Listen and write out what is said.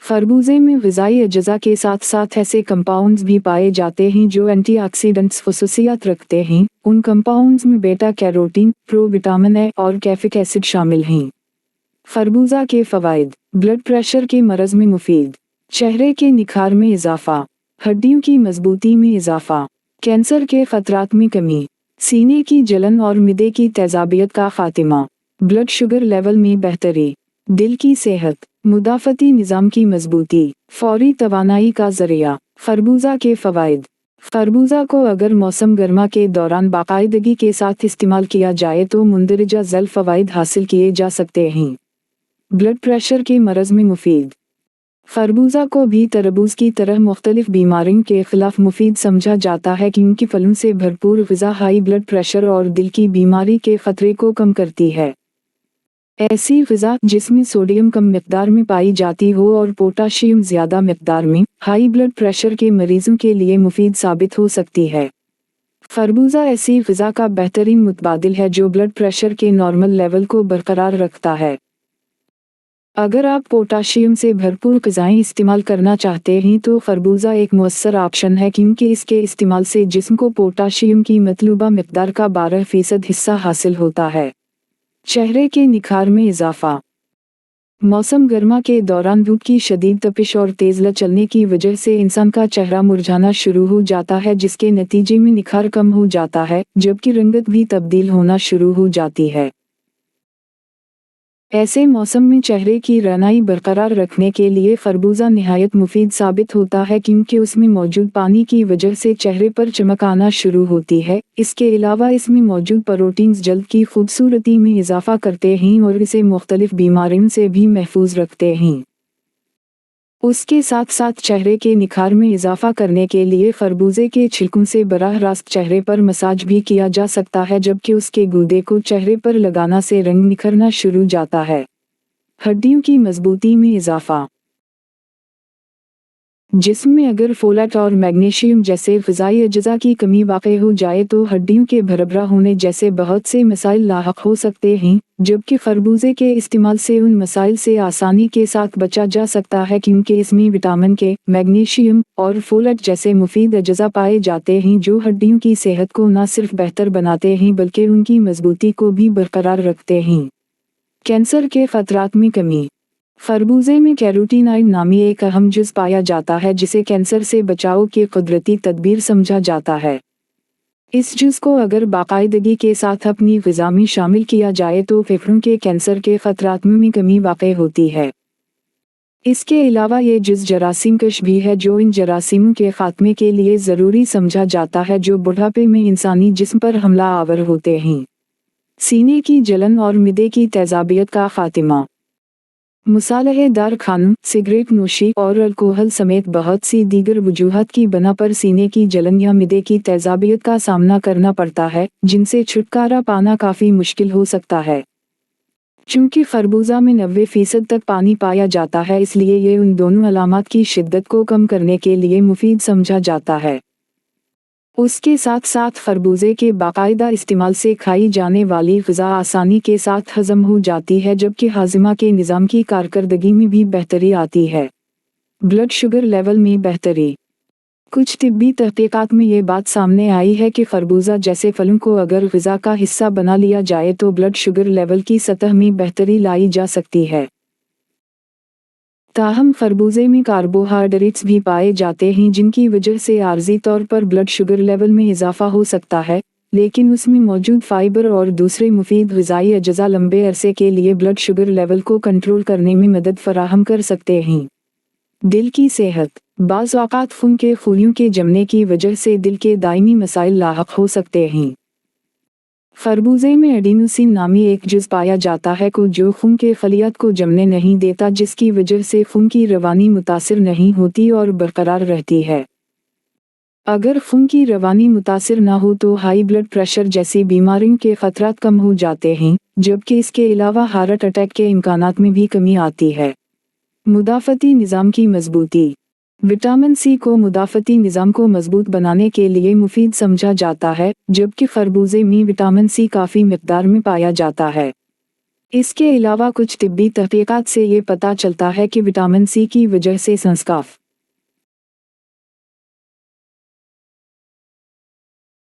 खरबूजे में ग़िज़ाई अज्जा के साथ साथ ऐसे कंपाउंड्स भी पाए जाते हैं जो एंटीऑक्सीडेंट्स ख़ुसूसियत रखते हैं। उन कंपाउंड्स में बेटा कैरोटीन, प्रो विटामिन ए और कैफिक एसिड शामिल हैं। खरबूजा के फ़वाइद: ब्लड प्रेशर के मरज़ में मुफीद, चेहरे के निखार में इजाफ़ा, हड्डियों की मजबूती में इजाफ़ा, कैंसर के ख़तरात में कमी, सीने की जलन और मिदे की तेज़ाबियत का ख़ात्मा, ब्लड शुगर लेवल में बेहतरी, दिल की सेहत, मुदाफ़ती निज़ाम की मजबूती, फ़ौरी तवानाई का ज़रिया। खरबूजा के फ़वाइद: खरबूजा को अगर मौसम गर्मा के दौरान बाकायदगी के साथ इस्तेमाल किया जाए तो मुंदरजा ज़ैल फ़वाइद हासिल किए जा सकते हैं। ब्लड प्रेशर के मरज़ में मुफीद: खरबूजा को भी तरबूज की तरह मुख्तलिफ बीमारियों के ख़िलाफ़ मुफीद समझा जाता है क्योंकि फलों से भरपूर ग़िज़ा हाई ब्लड प्रेशर और दिल की बीमारी के ख़तरे को कम करती है। ऐसी ग़िज़ा जिसमें सोडियम कम मिक़दार में पाई जाती हो और पोटाशियम ज़्यादा मिक़दार में, हाई ब्लड प्रेशर के मरीज़ों के लिए मुफीद साबित हो सकती है। खरबूजा ऐसी ग़िज़ा का बेहतरीन मुतबादिल है जो ब्लड प्रेशर के नॉर्मल लेवल को बरकरार रखता है। अगर आप पोटाशियम से भरपूर ग़िज़ाएँ इस्तेमाल करना चाहते हैं तो खरबूजा एक मुअस्सर ऑप्शन है क्योंकि इसके इस्तेमाल से जिस्म को पोटाशियम की मतलूबा मिक़दार का 12% हिस्सा हासिल होता है। चेहरे के निखार में इजाफ़ा: मौसम गर्मा के दौरान धूप की शदीद तपिश और तेज़ लू चलने की वजह से इंसान का चेहरा मुरझाना शुरू हो जाता है जिसके नतीजे में निखार कम हो जाता है जबकि रंगत भी तब्दील होना शुरू हो जाती है। ऐसे मौसम में चेहरे की रौनक बरकरार रखने के लिए खरबूजा निहायत मुफीद साबित होता है क्योंकि उसमें मौजूद पानी की वजह से चेहरे पर चमक आना शुरू होती है। इसके अलावा इसमें मौजूद प्रोटीन्स जल्द की खूबसूरती में इजाफा करते हैं और इसे मुख्तलिफ बीमारियों से भी महफूज रखते हैं। उसके साथ साथ चेहरे के निखार में इजाफा करने के लिए खरबूजे के छिलकों से बराह रास्त चेहरे पर मसाज भी किया जा सकता है जबकि उसके गूदे को चेहरे पर लगाना से रंग निखरना शुरू जाता है। हड्डियों की मजबूती में इजाफा: जिस्म में अगर फोलेट और मैग्नीशियम जैसे ग़िज़ाई अज्जा की कमी वाक़ई हो जाए तो हड्डियों के भरभरा होने जैसे बहुत से मसाइल लाहक हो सकते हैं, जबकि खरबूजे के इस्तेमाल से उन मसाइल से आसानी के साथ बचा जा सकता है क्योंकि इसमें विटामिन के, मैग्नीशियम और फोलेट जैसे मुफीद अज्जा पाए जाते हैं जो हड्डियों की सेहत को न सिर्फ बेहतर बनाते हैं बल्कि उनकी मजबूती को भी बरकरार रखते हैं। कैंसर के ख़तरात में कमी: खरबूजे में कैरोटीनॉइड नामी एक अहम जुज़ पाया जाता है जिसे कैंसर से बचाव की कुदरती तदबीर समझा जाता है। इस जुज़ को अगर बाकायदगी के साथ अपनी ग़िज़ा में शामिल किया जाए तो फेफड़ों के कैंसर के ख़तरात में कमी वाक़ई होती है। इसके अलावा ये जुज़ जरासीम कश भी है जो इन जरासीमों के ख़ात्मे के लिए ज़रूरी समझा जाता है जो बुढ़ापे में इंसानी जिस्म पर हमला आवर होते हैं। सीने की जलन और मिदे की तेज़ाबियत का ख़ात्मा: मुसालहेदार खानों, सिगरेट नोशी और अल्कोहल समेत बहुत सी दीगर वजूहात की बना पर सीने की जलन या मिदे की तेज़ाबियत का सामना करना पड़ता है जिनसे छुटकारा पाना काफ़ी मुश्किल हो सकता है। चूँकि खरबूजा में 90% तक पानी पाया जाता है इसलिए ये उन दोनों अलामात की शिद्दत को कम करने के लिए मुफीद समझा जाता है। उसके साथ साथ खरबूजे के बाकायदा इस्तेमाल से खाई जाने वाली ग़िज़ा आसानी के साथ हज़म हो जाती है जबकि हाज़िमा के निज़ाम की कारकर्दगी में भी बेहतरी आती है। ब्लड शुगर लेवल में बेहतरी: कुछ तिब्बी तहक़ीक़ात में ये बात सामने आई है कि खरबूजा जैसे फलों को अगर ग़िज़ा का हिस्सा बना लिया जाए तो ब्लड शुगर लेवल की सतह में बेहतरी लाई जा सकती है। ताहम खरबूजे में कार्बोहाइड्रेट्स भी पाए जाते हैं जिनकी वजह से आर्ज़ी तौर पर ब्लड शुगर लेवल में इजाफा हो सकता है, लेकिन उसमें मौजूद फाइबर और दूसरे मुफीद ग़िज़ाई अज्जा लंबे अरसे के लिए ब्लड शुगर लेवल को कंट्रोल करने में मदद फराहम कर सकते हैं। दिल की सेहत: बाज़ औक़ात खून के खूलियों के जमने की वजह से दिल के दायमी मसाइल लाहक हो सकते हैं। खरबूजे में एडिनोसिन नामी एक जुज़ पाया जाता है जो खून के खलियात को जमने नहीं देता जिसकी वजह से खून की रवानी मुतासिर नहीं होती और बरकरार रहती है। अगर खून की रवानी मुतासिर ना हो तो हाई ब्लड प्रेशर जैसी बीमारियों के ख़तरात कम हो जाते हैं, जबकि इसके अलावा हार्ट अटैक के इम्कानात में भी कमी आती है। मुदाफ़ती निज़ाम की मजबूती: विटामिन सी को मुदाफ़ती निज़ाम को मजबूत बनाने के लिए मुफीद समझा जाता है, जबकि खरबूजे में विटामिन सी काफ़ी मिक़दार में पाया जाता है। اس کے علاوہ کچھ طبی تحقیقات سے یہ پتہ چلتا ہے کہ وٹامن سی کی وجہ سے سنسکاف